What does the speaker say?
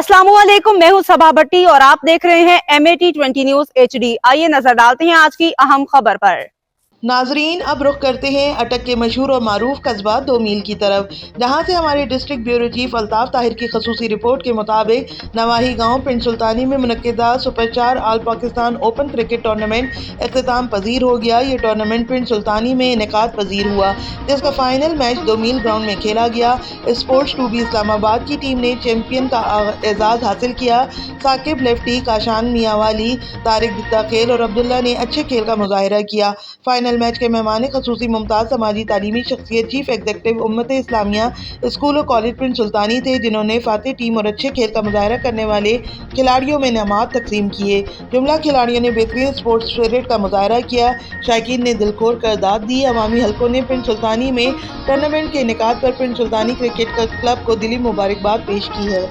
अस्सलामुअलैकुम, मैं हूं सबा भट्टी और आप देख रहे हैं MAT20 न्यूज HD। आइए नजर डालते हैं आज की अहम खबर पर। नाजरीन, अब रुख करते हैं अटक के मशहूर और मारूफ कस्बा 2 मील की तरफ, जहां से हमारे district bureau chief Altaf Tahir की खसूसी रिपोर्ट के मुताबिक नवाही गांव पिंड सुल्तानी में मुनक्किदा super 4 all Pakistan open cricket tournament इख्तिताम पजीर हो गया। ये टूर्नामेंट पिंड सुल्तानी में इनेकाद पजीर हुआ, जिसका फाइनल मैच 2 मील ग्राउंड में खेला गया। स्पोर्ट्स 2B इस्लामाबाद की टीम ने चैंपियन का एजाज हासिल किया। साकिब लेफ्टी, काशान मियावाली, तारिक दित्ताखेल और अब्दुल्ला ने अच्छे खेल का मुजाहिरा किया। फाइनल मैच के मेहमान खसूसी मुमताज समाजी तालीमी शख्सियत चीफ एग्जीक्यूटिव उम्मत इस्लामिया स्कूल और कॉलेज पिंड सुल्तानी थे, जिन्होंने फातेह टीम और अच्छे खेल का मुजाहिरा करने वाले खिलाड़ियों में इनामात तकसीम किए। जुमला खिलाड़ियों ने बेहतरीन स्पोर्ट्स स्पिरिट का मुजाहिरा किया। शायकीन ने दिलखोर करदाद दी। अवामी हलकों ने पिंड सुल्तानी में टूर्नामेंट के इनेकाद पर पिंड सुल्तानी क्रिकेट क्लब को दिली मुबारकबाद पेश की है।